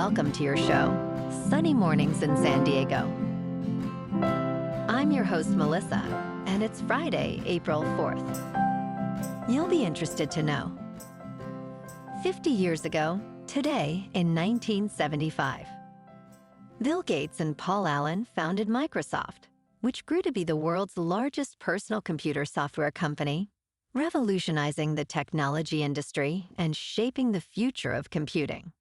welcome to your show, Sunny Mornings in San Diego. I'm your host, Melissa, and it's Friday, April 4th. You'll be interested to know. 50 years ago, today in 1975, Bill Gates and Paul Allen founded Microsoft, which grew to be the world's largest personal computer software company, revolutionizing the technology industry and shaping the future of computing.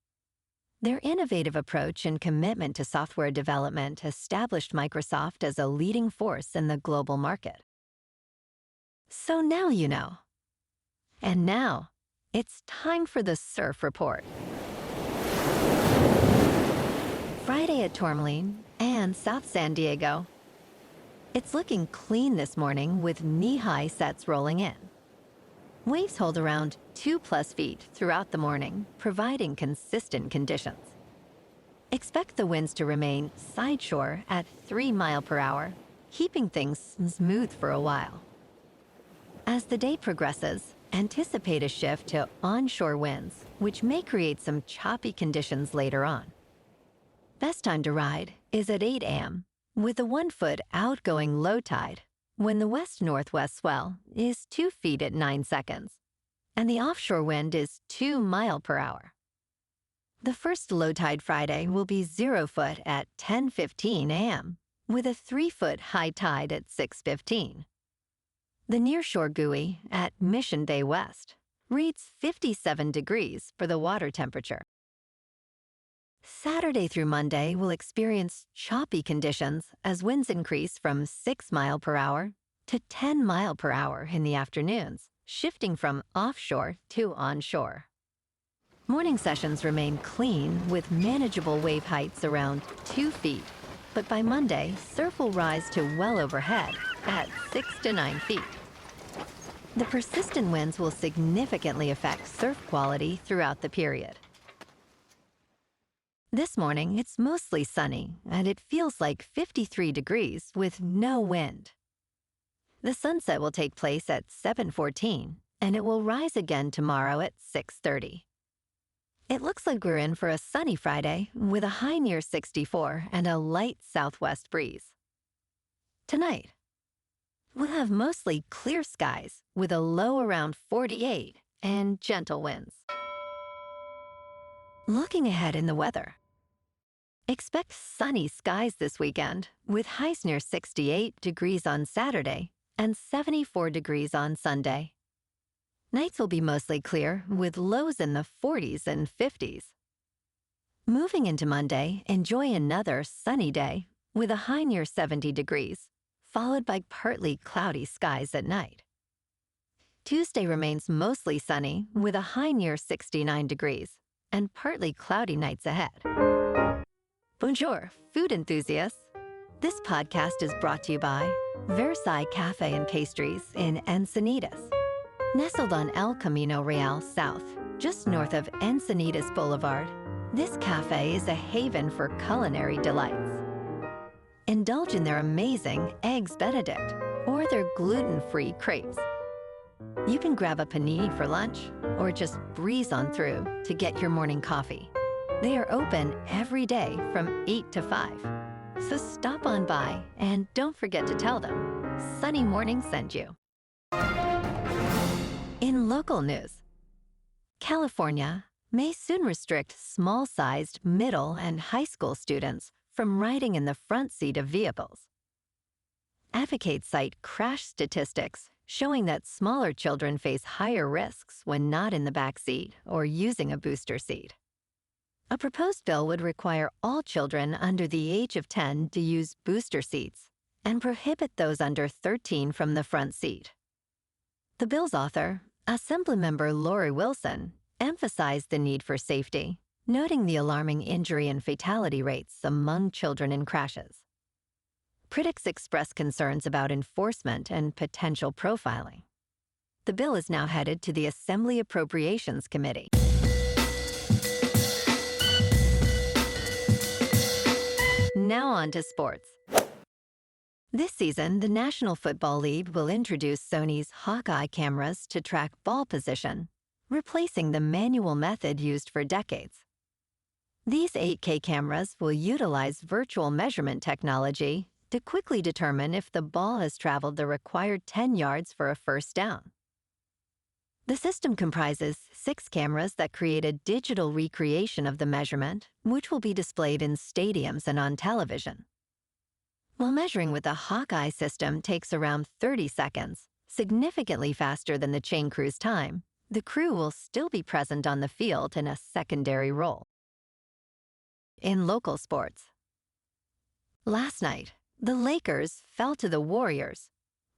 Their innovative approach and commitment to software development established Microsoft as a leading force in the global market. So now you know. And now, it's time for the Surf Report. Friday at Tourmaline and South San Diego. It's looking clean this morning with knee-high sets rolling in. Waves hold around 2+ feet throughout the morning, providing consistent conditions. Expect the winds to remain sideshore at 3 miles per hour, keeping things smooth for a while. As the day progresses, anticipate a shift to onshore winds, which may create some choppy conditions later on. Best time to ride is at 8 a.m., with a 1-foot outgoing low tide, when the west-northwest swell is 2 feet at 9 seconds, and the offshore wind is 2 miles per hour. The first low tide Friday will be 0 foot at 10:15 a.m., with a 3-foot high tide at 6:15. The nearshore buoy at Mission Bay West reads 57 degrees for the water temperature. Saturday through Monday will experience choppy conditions as winds increase from 6 miles per hour to 10 miles per hour in the afternoons, shifting from offshore to onshore. Morning sessions remain clean with manageable wave heights around 2 feet, but by Monday, surf will rise to well overhead at 6 to 9 feet. The persistent winds will significantly affect surf quality throughout the period. This morning, it's mostly sunny, and it feels like 53 degrees with no wind. The sunset will take place at 7:14, and it will rise again tomorrow at 6:30. It looks like we're in for a sunny Friday with a high near 64 and a light southwest breeze. Tonight, we'll have mostly clear skies with a low around 48 and gentle winds. Looking ahead in the weather. Expect sunny skies this weekend, with highs near 68 degrees on Saturday and 74 degrees on Sunday. Nights will be mostly clear, with lows in the 40s and 50s. Moving into Monday, enjoy another sunny day, with a high near 70 degrees, followed by partly cloudy skies at night. Tuesday remains mostly sunny, with a high near 69 degrees, and partly cloudy nights ahead. Bonjour, food enthusiasts. This podcast is brought to you by Versailles Cafe and Pastries in Encinitas. Nestled on El Camino Real South, just north of Encinitas Boulevard, this cafe is a haven for culinary delights. Indulge in their amazing Eggs Benedict or their gluten-free crepes. You can grab a panini for lunch or just breeze on through to get your morning coffee. They are open every day from 8 to 5. So stop on by and don't forget to tell them Sunny Morning sent you. In local news, California may soon restrict small-sized middle and high school students from riding in the front seat of vehicles. Advocates cite crash statistics showing that smaller children face higher risks when not in the back seat or using a booster seat. A proposed bill would require all children under the age of 10 to use booster seats and prohibit those under 13 from the front seat. The bill's author, Assemblymember Lori Wilson, emphasized the need for safety, noting the alarming injury and fatality rates among children in crashes. Critics express concerns about enforcement and potential profiling. The bill is now headed to the Assembly Appropriations Committee. Now on to sports. This season, the National Football League will introduce Sony's Hawkeye cameras to track ball position, replacing the manual method used for decades. These 8K cameras will utilize virtual measurement technology to quickly determine if the ball has traveled the required 10 yards for a first down. The system comprises 6 cameras that create a digital recreation of the measurement, which will be displayed in stadiums and on television. While measuring with the Hawkeye system takes around 30 seconds, significantly faster than the chain crew's time, the crew will still be present on the field in a secondary role. In local sports, last night, the Lakers fell to the Warriors,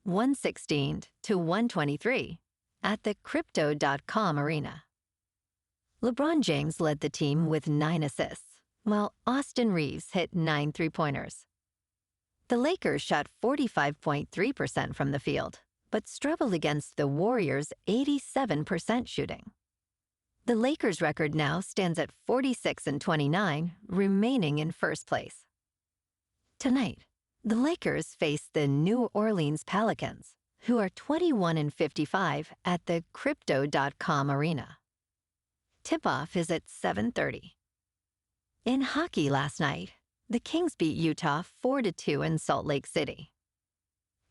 116-123, at the Crypto.com arena. LeBron James led the team with 9 assists, while Austin Reaves hit 9 three-pointers. The Lakers shot 45.3% from the field, but struggled against the Warriors' 87% shooting. The Lakers' record now stands at 46-29, remaining in first place. Tonight, the Lakers face the New Orleans Pelicans, who are 21-55 at the Crypto.com arena. Tip-off is at 7:30. In hockey last night, the Kings beat Utah 4-2 in Salt Lake City.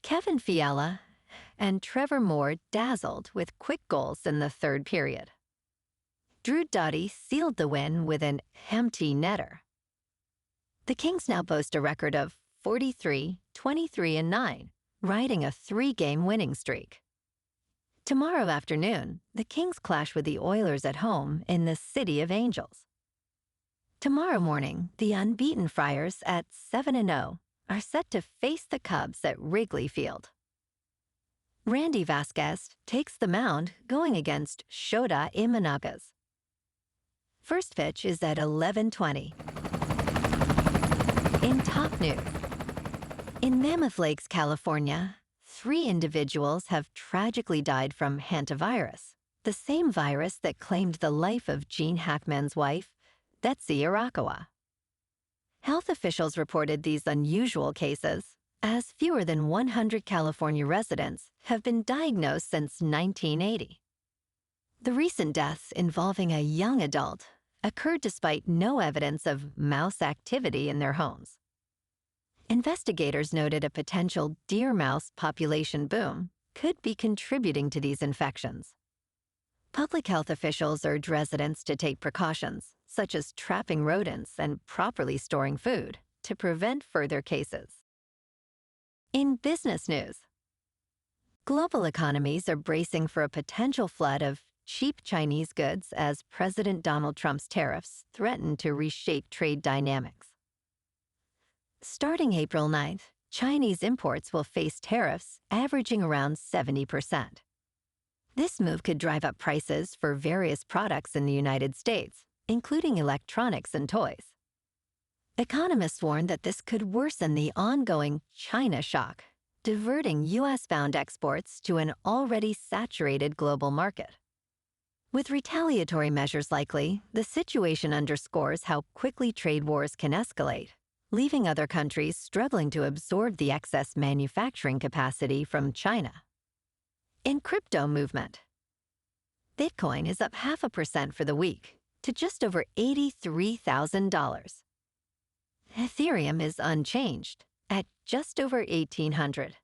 Kevin Fiala and Trevor Moore dazzled with quick goals in the third period. Drew Doughty sealed the win with an empty netter. The Kings now boast a record of 43-23-9, riding a 3-game winning streak. Tomorrow afternoon, the Kings clash with the Oilers at home in the City of Angels. Tomorrow morning, the unbeaten Friars at 7-0 are set to face the Cubs at Wrigley Field. Randy Vasquez takes the mound going against Shota Imanagas. First pitch is at 11:20. In top news, in Mammoth Lakes, California, 3 individuals have tragically died from Hantavirus, the same virus that claimed the life of Gene Hackman's wife, Betsy Arakawa. Health officials reported these unusual cases, as fewer than 100 California residents have been diagnosed since 1980. The recent deaths involving a young adult occurred despite no evidence of mouse activity in their homes. Investigators noted a potential deer-mouse population boom could be contributing to these infections. Public health officials urge residents to take precautions, such as trapping rodents and properly storing food, to prevent further cases. In business news, global economies are bracing for a potential flood of cheap Chinese goods as President Donald Trump's tariffs threaten to reshape trade dynamics. Starting April 9th, Chinese imports will face tariffs averaging around 70%. This move could drive up prices for various products in the United States, including electronics and toys. Economists warn that this could worsen the ongoing China shock, diverting U.S.-bound exports to an already saturated global market. With retaliatory measures likely, the situation underscores how quickly trade wars can escalate, leaving other countries struggling to absorb the excess manufacturing capacity from China. In crypto movement, Bitcoin is up 0.5% for the week to just over $83,000. Ethereum is unchanged at just over 1,800.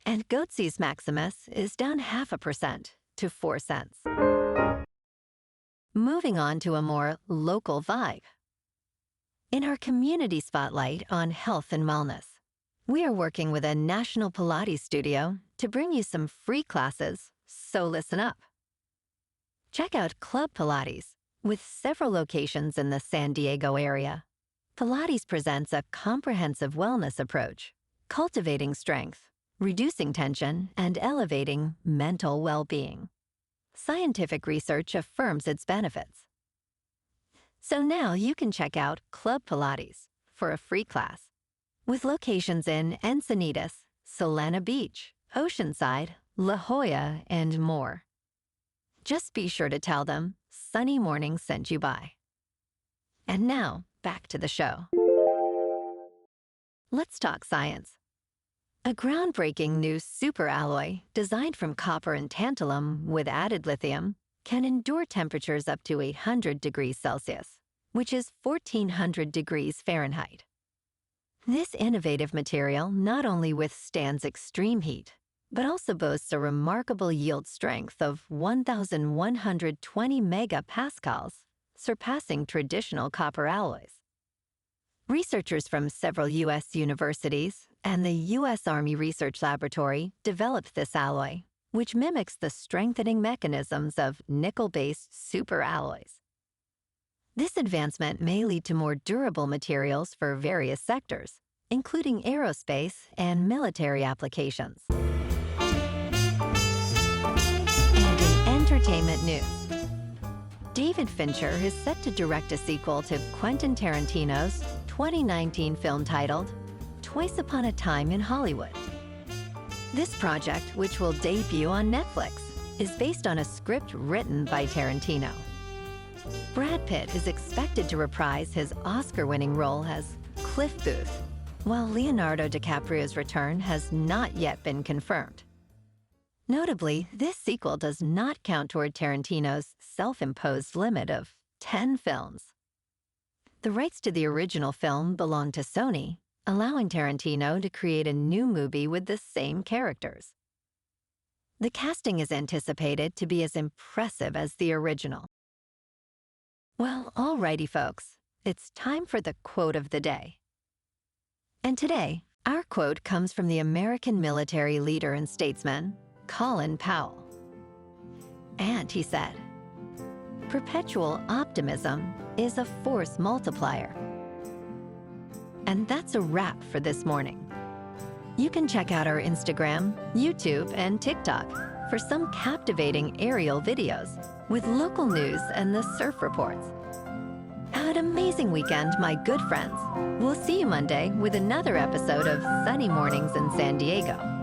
And Goatse's Maximus is down 0.5% to 4 cents. Moving on to a more local vibe. In our community spotlight on health and wellness, we are working with a national Pilates studio to bring you some free classes, so listen up. Check out Club Pilates, with several locations in the San Diego area. Pilates presents a comprehensive wellness approach, cultivating strength, reducing tension, and elevating mental well-being. Scientific research affirms its benefits. So now you can check out Club Pilates for a free class, with locations in Encinitas, Solana Beach, Oceanside, La Jolla, and more. Just be sure to tell them Sunny Morning sent you by. And now, back to the show. Let's talk science. A groundbreaking new superalloy designed from copper and tantalum with added lithium can endure temperatures up to 800 degrees Celsius, which is 1,400 degrees Fahrenheit. This innovative material not only withstands extreme heat, but also boasts a remarkable yield strength of 1,120 megapascals, surpassing traditional copper alloys. Researchers from several U.S. universities and the U.S. Army Research Laboratory developed this alloy, which mimics the strengthening mechanisms of nickel-based superalloys. This advancement may lead to more durable materials for various sectors, including aerospace and military applications. And in entertainment news, David Fincher is set to direct a sequel to Quentin Tarantino's 2019 film titled Twice Upon a Time in Hollywood. This project, which will debut on Netflix, is based on a script written by Tarantino. Brad Pitt is expected to reprise his Oscar-winning role as Cliff Booth, while Leonardo DiCaprio's return has not yet been confirmed. Notably, this sequel does not count toward Tarantino's self-imposed limit of 10 films. The rights to the original film belong to Sony, allowing Tarantino to create a new movie with the same characters. The casting is anticipated to be as impressive as the original. Well, alrighty folks, it's time for the quote of the day. And today, our quote comes from the American military leader and statesman, Colin Powell. And he said, "Perpetual optimism is a force multiplier." And that's a wrap for this morning. You can check out our Instagram, YouTube, and TikTok for some captivating aerial videos with local news and the surf reports. Have an amazing weekend, my good friends. We'll see you Monday with another episode of Sunny Mornings in San Diego.